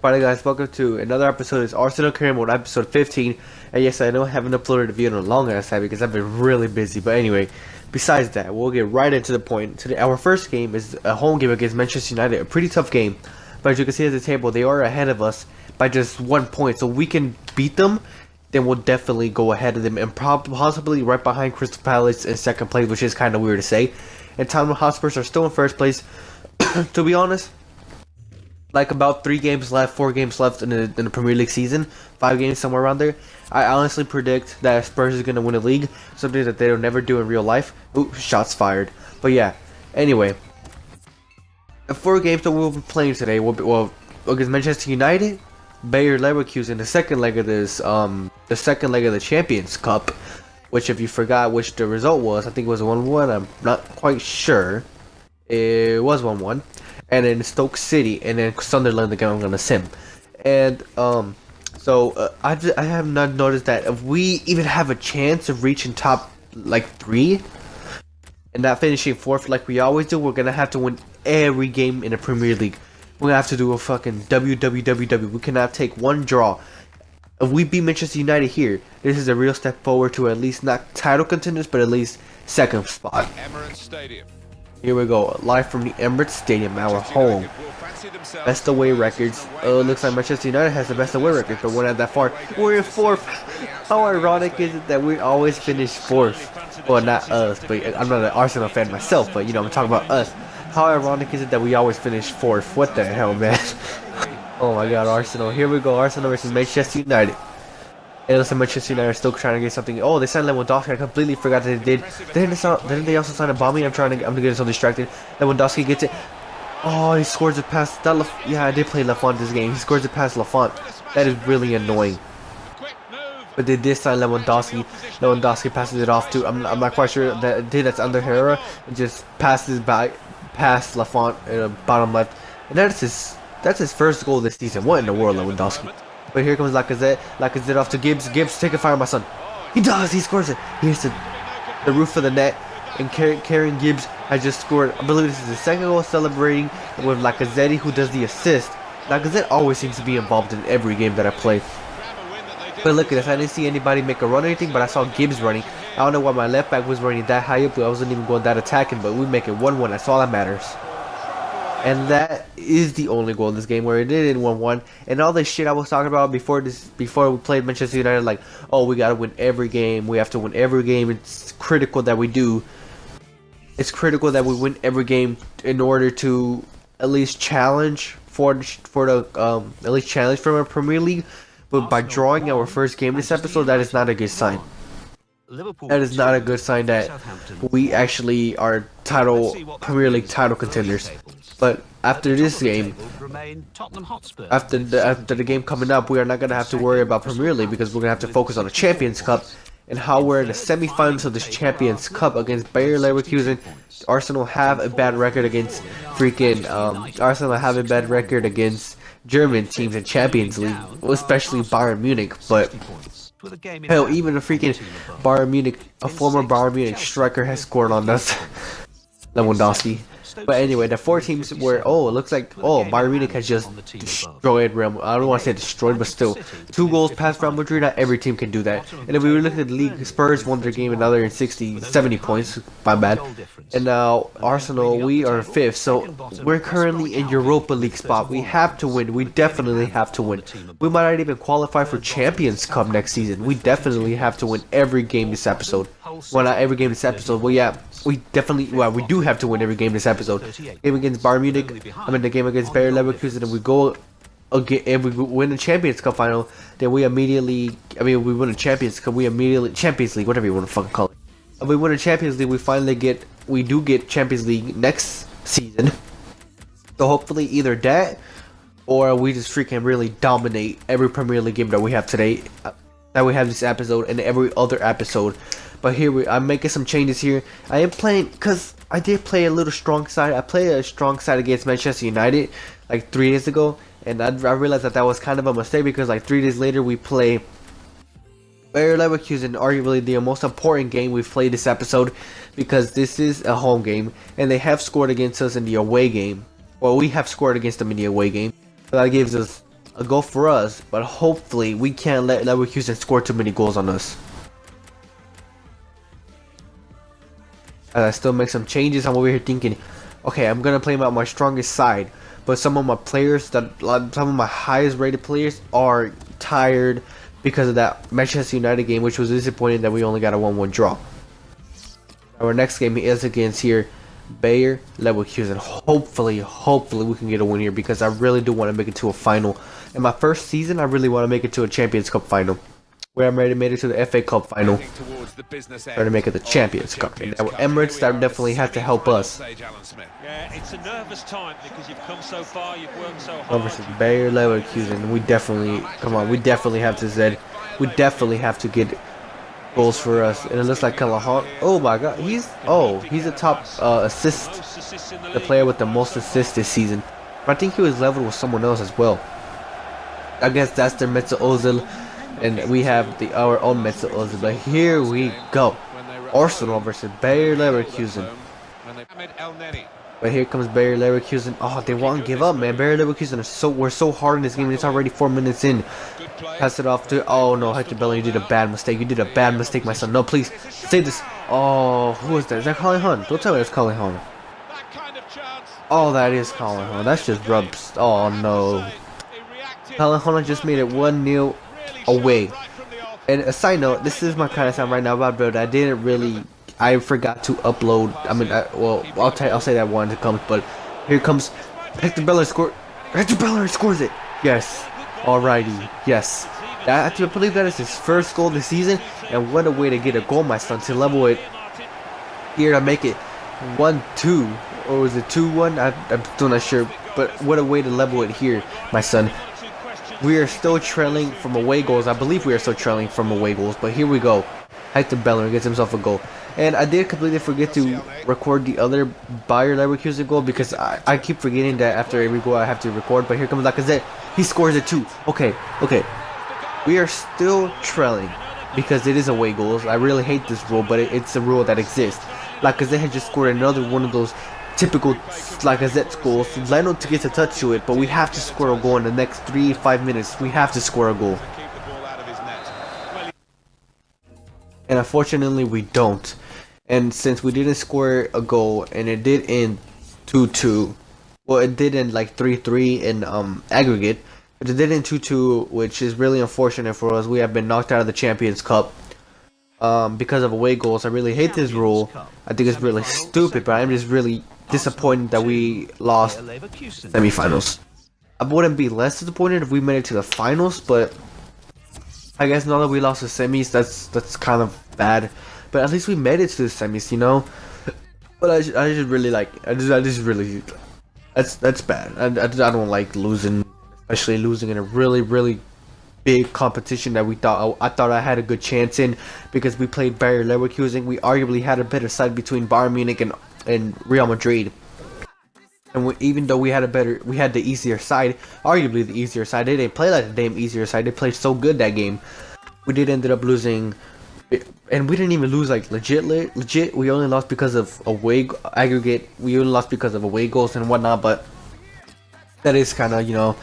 Finally, guys, welcome to another episode. It's Arsenal Career Mode, episode 15. And yes, I know I haven't uploaded a video in a long ass time because I've been really busy. But anyway, besides that, we'll get right into the point. Today, our first game is a home game against Manchester United, a pretty tough game. But as you can see at the table, they are ahead of us by just 1 point. So we can beat them, then we'll definitely go ahead of them and possibly right behind Crystal Palace in second place, which is kind of weird to say. And Tottenham Hotspurs are still in first place. To be honest, like about 3 games left, 4 games left in the Premier League season, 5 games somewhere around there. I honestly predict that Spurs is gonna win the league, something that they'll never do in real life. Ooh, shots fired. But yeah, anyway, the 4 games that we'll be playing today will be against Manchester United, Bayer Leverkusen, the second leg of the Champions Cup. Which, if you forgot which the result was, I think it was 1-1. I'm not quite sure. It was 1-1. And then Stoke City, and then Sunderland again. I'm gonna sim, and I have not noticed that if we even have a chance of reaching top like 3, and not finishing 4th like we always do, we're gonna have to win every game in the Premier League. We're gonna have to do a fucking WWWW. We cannot take one draw. If we beat Manchester United here, this is a real step forward to at least not title contenders, but at least second spot. Emirates Stadium. Here we go, live from the Emirates Stadium, our home. Best away records. Looks like Manchester United has the best away records, but we're not that far. We're in 4th. How ironic is it that we always finish 4th? Well, not us, but I'm not an Arsenal fan myself, but you know, I'm talking about us. How ironic is it that we always finish 4th? What the hell, man? Oh my god, Arsenal. Here we go, Arsenal versus Manchester United. And looks like Manchester United are still trying to get something. Oh, they signed Lewandowski. I completely forgot that they did. Didn't they also sign a Bobby? I'm getting so distracted. Lewandowski gets it. Oh, he scores it past that. Yeah, I did play Lafont this game. He scores it past Lafont. That is really annoying. But they did sign Lewandowski. Lewandowski passes it off to. I'm not quite sure that that's under Herrera. It just passes by past Lafont in the bottom left. And that's his first goal this season. What in the world, Lewandowski? But here comes Lacazette. Lacazette off to Gibbs. Gibbs, take a fire, my son. He does. He scores it. He hits the roof of the net. And Karen Gibbs has just scored. I believe this is his second goal, celebrating with Lacazette, who does the assist. Lacazette always seems to be involved in every game that I play. But look at this. I didn't see anybody make a run or anything, but I saw Gibbs running. I don't know why my left back was running that high up, but I wasn't even going that attacking. But we make it 1-1. That's all that matters. And that is the only goal in this game, where it did in 1-1. And all this shit I was talking about before we played Manchester United, like, oh, we gotta win every game. We have to win every game. It's critical that we do. It's critical that we win every game in order to at least challenge for our Premier League. But by drawing our first game this episode, that is not a good sign. That is not a good sign that we actually are Premier League title contenders. But after this game, after the game coming up, we are not going to have to worry about Premier League, because we're going to have to focus on the Champions Cup and how we're in the semi-finals of this Champions Cup against Bayer Leverkusen. Arsenal have a bad record against German teams in Champions League, especially Bayern Munich. But hell, even a freaking Bayern Munich, a former Bayern Munich striker has scored on us. Lewandowski. But anyway, the 4 teams were, it looks like, Bayern Munich has just destroyed Real. I don't want to say destroyed, but still, 2 goals past Real Madrid. Not every team can do that. And if we look at the league, Spurs won their game, another in 70 points. My bad. And now Arsenal, we are 5th, so we're currently in Europa League spot. We have to win. We definitely have to win. We might not even qualify for Champions Cup next season. We definitely have to win every game this episode. Well, not every game this episode. Well, yeah, we do have to win every game this episode. Game against Bayern Munich, the game against Bayer Leverkusen, and we go again, and we win the Champions Cup final. Then we immediately, we win the Champions Cup. Champions League, whatever you want to fucking call it. If we win the Champions League, we do get Champions League next season. So hopefully either that, or we just freaking really dominate every Premier League game that we have today, that we have this episode, and every other episode. But here I'm making some changes here. I am playing, because I did play a little strong side. I played a strong side against Manchester United like 3 days ago, and I realized that was kind of a mistake, because like 3 days later we play Bayer Leverkusen, arguably the most important game we've played this episode, because this is a home game, and they have scored against us in the away game. Well, we have scored against them in the away game. So that gives us a goal for us, but hopefully we can't let Leverkusen score too many goals on us. As I still make some changes, I'm over here thinking, okay, I'm gonna play my strongest side, but some of my players, some of my highest rated players are tired because of that Manchester United game, which was disappointing that we only got a 1-1 draw. Our next game is against here Bayer Leverkusen. Hopefully we can get a win here, because I really do want to make it to a final. In my first season, I really want to make it to a Champions Cup final, where I'm ready to make it to the FA Cup final, trying to make it the Champions Cup. And with Emirates, that definitely has to help us. Yeah, it's a nervous time because you've come so far, you've worked so hard. Versus Bayer Leverkusen, we definitely, come on, we definitely have to Zed. We definitely have to get goals for us. And it looks like Callahan. Oh my god, he's a top assist, the player with the most assists this season. But I think he was leveled with someone else as well. I guess that's their Mesut Ozil, and we have our own Mesut Ozil. But here we go, Arsenal versus Bayer Leverkusen. But here comes Bayer Leverkusen. Oh, they won't give up, man. Bayer Leverkusen we're so hard in this game. It's already 4 minutes in. Pass it off to, oh no, Hector Bellerin, you did a bad mistake. You did a bad mistake, my son. No, please save this. Oh, who is that? Is that Colin Hunt? Don't tell me it's Colin Hunt. Oh, that is Colin Hunt. That's just rubs. Oh no. Colin Hunt just made it 1-0 away. And a side note, this is my kind of sound right now, but I didn't really. I forgot to upload. I mean, well, I'll say that one to come. But here comes Hector Bellerin. Hector Bellerin scores it. Yes. Alrighty. Yes. I believe that is his first goal this season. And what a way to get a goal, my son, to level it here to make it 1-2, or was it 2-1? I'm still not sure. But what a way to level it here, my son. We are still trailing from away goals. I believe we are still trailing from away goals. But here we go. Hector Bellerin gets himself a goal. And I did completely forget to record the other Bayer Leverkusen goal, because I keep forgetting that after every goal I have to record. But here comes Lacazette. He scores it too. Okay. We are still trailing because it is away goals. I really hate this rule, but it's a rule that exists. Lacazette had just scored another one of those typical Lacazette goals. Leno to get a touch to it, but we have to score a goal in the next 3-5 minutes. We have to score a goal. And unfortunately we don't. And since we didn't score a goal, and it did end 2-2, well, it did end like 3-3 in aggregate, but it did end 2-2, which is really unfortunate for us. We have been knocked out of the Champions Cup because of away goals. I really hate this rule. I think it's really stupid, but I'm just really disappointed that we lost semifinals. I wouldn't be less disappointed if we made it to the finals, but I guess now that we lost the semis, that's kind of bad. But at least we made it to the semis, you know. But I just really like. I just really. That's bad. I don't like losing, especially losing in a really big competition that I thought I had a good chance in, because we played Bayer Leverkusen. We arguably had a better side between Bayern Munich and Real Madrid. And even though we had the easier side, arguably the easier side. They didn't play like the damn easier side. They played so good that game. We did ended up losing, and we didn't even lose like legit. We only lost because of away aggregate. We only lost because of away goals and whatnot. But that is kind of, you know,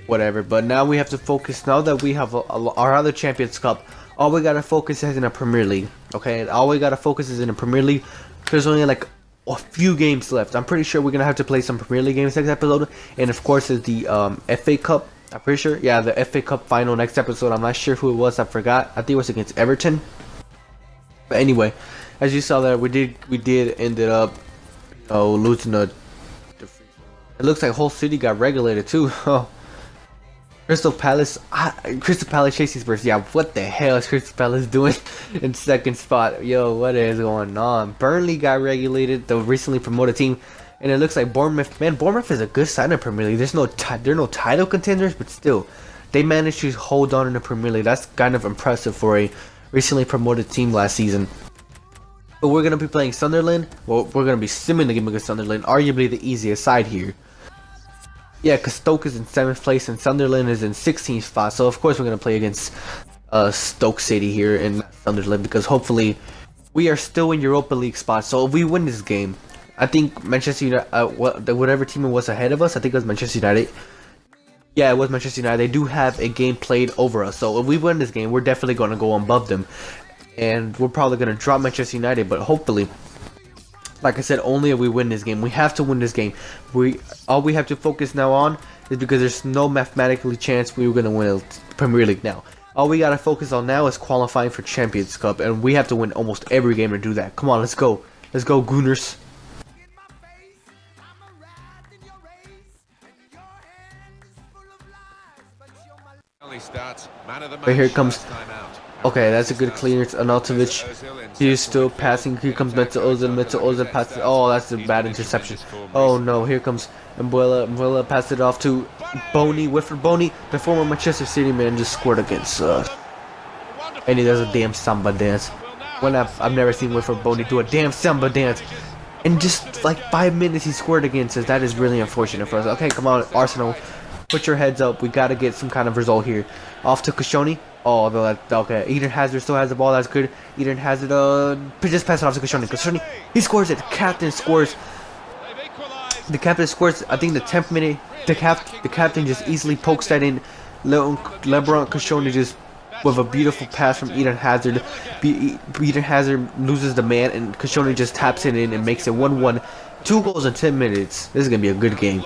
whatever. But now we have to focus. Now that we have our other Champions Cup, all we gotta focus is in a Premier League. Okay, all we gotta focus is in a Premier League. There's only like a few games left. I'm pretty sure we're gonna have to play some Premier League games next episode, and of course is the FA Cup. I'm pretty sure, yeah, the FA Cup final next episode. I'm not sure who it was. I forgot. I think it was against Everton. But anyway, as you saw there, we did ended up, you know, losing it looks like whole city got regulated too. Crystal Palace chasing Spurs. Yeah, what the hell is Crystal Palace doing in second spot? Yo, what is going on? Burnley got regulated, the recently promoted team, and it looks like Bournemouth. Man, Bournemouth is a good side in the Premier League. They're no title contenders, but still, they managed to hold on in the Premier League. That's kind of impressive for a recently promoted team last season. But we're gonna be playing Sunderland. Well, we're gonna be simming the game against Sunderland, arguably the easiest side here. Yeah, because Stoke is in 7th place and Sunderland is in 16th spot. So, of course, we're going to play against Stoke City here in Sunderland, because hopefully we are still in Europa League spots. So, if we win this game, I think Manchester United, whatever team it was ahead of us, I think it was Manchester United, Yeah, it was Manchester United. They do have a game played over us. So if we win this game, we're definitely going to go above them. And we're probably going to drop Manchester United. But hopefully, like I said, only if we win this game. We have to win this game. All we have to focus now on is because there's no mathematically chance we were going to win the Premier League now. All we got to focus on now is qualifying for Champions Cup. And we have to win almost every game to do that. Come on, let's go. Let's go, Gooners. But here it comes. Okay, that's a good clearance. Arnautovic. He's still passing. Here comes Meta Ozil. Meta Ozil passes. Oh, that's a bad interception. Oh no, here comes Mbuela. Mbuela passed it off to Boney. Wilfred Boney, the former Manchester City man, just scored against us. And he does a damn samba dance. When I've never seen Wilfred Boney do a damn samba dance. In just like 5 minutes he scored against us. That is really unfortunate for us. Okay, come on, Arsenal. Put your heads up. We got to get some kind of result here. Off to Koscielny. Oh, okay. Eden Hazard still has the ball. That's good. Eden Hazard, just pass it off to Koscielny. Koscielny, he scores it. The captain scores. The captain scores. I think the 10th minute. The captain just easily pokes that in. LeBron Koscielny just with a beautiful pass from Eden Hazard. Eden Hazard loses the man, and Koscielny just taps it in and makes it 1-1. 2 goals in 10 minutes. This is gonna be a good game.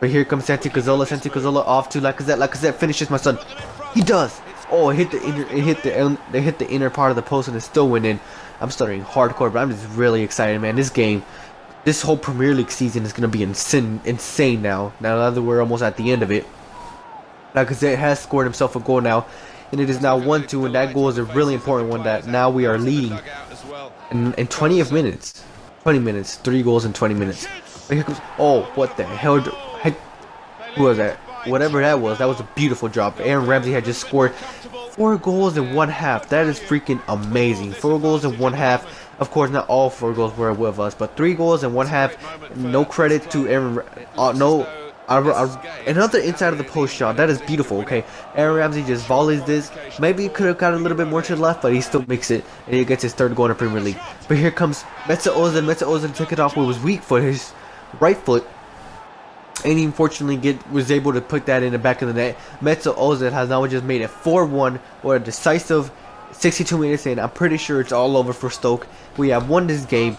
But here comes Santi Cazorla. Santi Cazorla off to Lacazette. Lacazette finishes, my son. He does. Oh, it hit the inner part of the post and it still went in. I'm stuttering hardcore, but I'm just really excited, man. This game, this whole Premier League season is gonna be insane now. Now that we're almost at the end of it, Lacazette has scored himself a goal now, and it is now 1-2. And that goal is a really important one. That now we are leading in 20 minutes. 20 minutes, 3 goals in 20 minutes. But here comes. Oh, what the hell? Who was that? Whatever that was a beautiful drop. Aaron Ramsey had just scored 4 goals in 1 half. That is freaking amazing. 4 goals in 1 half. Of course, not all 4 goals were with us, but 3 goals in 1 half. No credit to Aaron. Another inside of the post shot. That is beautiful. Okay, Aaron Ramsey just volleys this. Maybe he could have got a little bit more to the left, but he still makes it, and he gets his 3rd goal in the Premier League. But here comes Meta Ozil. Meta Ozil took it off with his weak foot, his right foot. And he unfortunately was able to put that in the back of the net. Meta Ozil has now just made it 4-1 or a decisive 62 minutes in. I'm pretty sure it's all over for Stoke. We have won this game.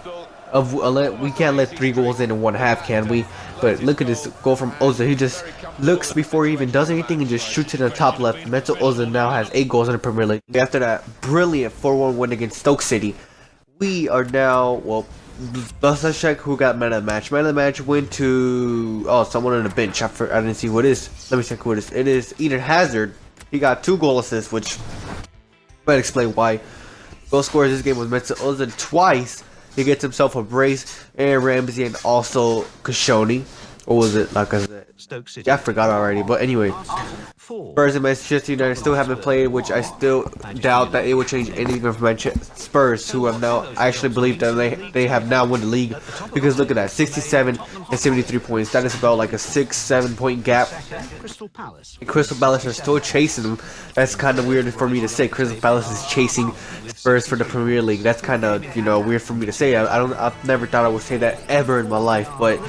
We can't let 3 goals in 1 half, can we? But look at this goal from Ozil. He just looks before he even does anything and just shoots it in the top left. Meta Ozil now has 8 goals in the Premier League. After that brilliant 4-1 win against Stoke City, we are now, well, let's check who got man of the match. Man of the match went to someone on the bench. I didn't see who it is. Let me check who it is. It is Eden Hazard. He got 2 goal assists, which might explain why. Goal scorers this game was Meta Ozil twice. He gets himself a brace, and Ramsey, and also Koscielny. Or was it like I said? Stoke City. Yeah, I forgot already. But anyway, Spurs and Manchester United still haven't played, which I still doubt that it will change anything for Manchester Spurs, who have now actually believe that they have now won the league. Because look at that, 67 and 73 points. That is about like a 6-7 point gap. And Crystal Palace are still chasing them. That's kind of weird for me to say. Crystal Palace is chasing Spurs for the Premier League. That's kind of weird for me to say. I've never thought I would say that ever in my life, but.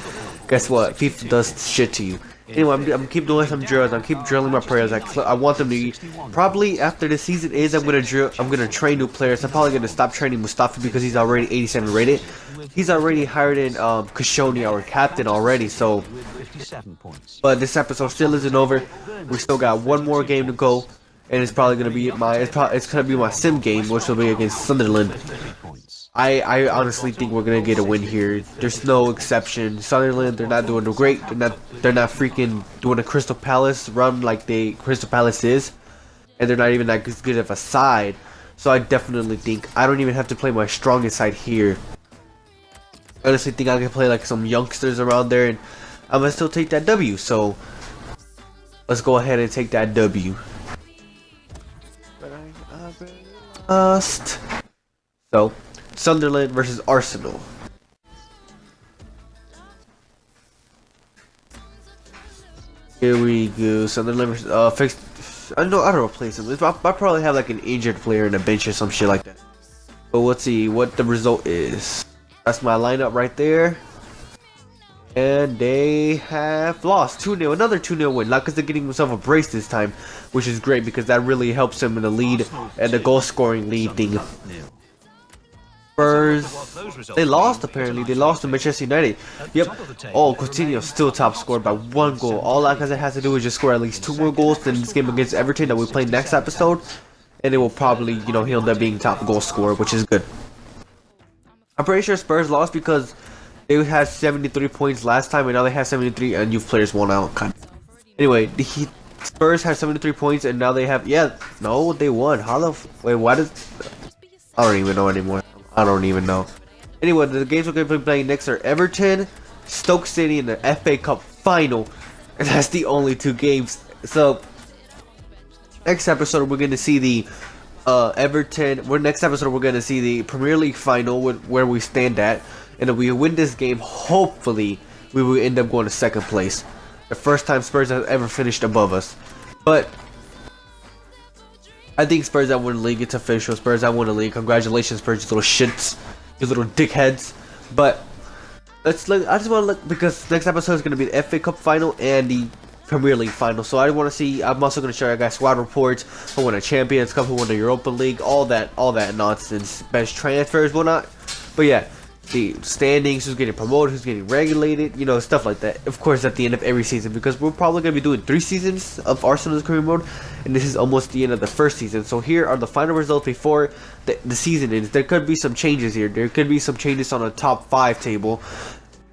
Guess what? FIFA does shit to you. Anyway, I'm keep doing some drills. I'm keep drilling my players. I want them to probably after the season is. I'm gonna train new players. I'm probably gonna stop training Mustafi because he's already 87 rated. He's already hired in Koscielny, our captain already. So, but this episode still isn't over. We still got 1 more game to go, and it's probably gonna be my sim game, which will be against Sunderland. I honestly think we're gonna get a win here. There's no exception. Sunderland, they're not doing great. They're not freaking doing a Crystal Palace run like Crystal Palace is, and they're not even that good of a side. So I definitely think I don't even have to play my strongest side here. I honestly think I can play like some youngsters around there, and I'm gonna still take that W. So let's go ahead and take that W. So. Sunderland versus Arsenal. Here we go. Sunderland versus fixed. I don't replace him. I probably have like an injured player in a bench or some shit like that. But let's see what the result is. That's my lineup right there. And they have lost 2-0, another 2-0 win. Lacazette getting himself a brace this time, which is great because that really helps him in the lead and the goal scoring lead thing. Spurs, they lost apparently. They lost to Manchester United. Yep. Oh, Coutinho still top scored by 1 goal. All Lacazette has to do is just score at least 2 more goals than this game against Everton that we play next episode. And it will probably, you know, he'll end up being top goal scorer, which is good. I'm pretty sure Spurs lost because they had 73 points last time, and now they have 73, and youth players won out. Kind of. Anyway, Spurs had 73 points, and now they have, no, they won. How the, wait, why did, I don't even know anymore. I don't even know. Anyway, the games we're going to be playing next are Everton, Stoke City, and the FA Cup final, and that's the only 2 games. So, next episode, we're going to see the next episode, we're going to see the Premier League final, where we stand at. And if we win this game, hopefully, we will end up going to 2nd place. The first time Spurs have ever finished above us. But I think Spurs that won the league, it's official. Spurs that won the league. Congratulations, Spurs, you little shits. You little dickheads. But let's look. I just want to look because next episode is going to be the FA Cup final and the Premier League final. So I want to see. I'm also going to show you guys squad reports. Who won the Champions Cup, who won the Europa League, all that nonsense, best transfers, whatnot. But yeah, the standings, who's getting promoted, who's getting regulated, you know, stuff like that. Of course, at the end of every season, because we're probably going to be doing 3 seasons of Arsenal's career mode, and this is almost the end of the first season. So here are the final results before the season ends. There could be some changes here. There could be some changes on the top 5 table,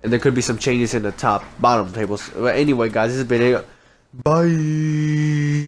and there could be some changes in the bottom tables. But anyway, guys, this has been it. Bye.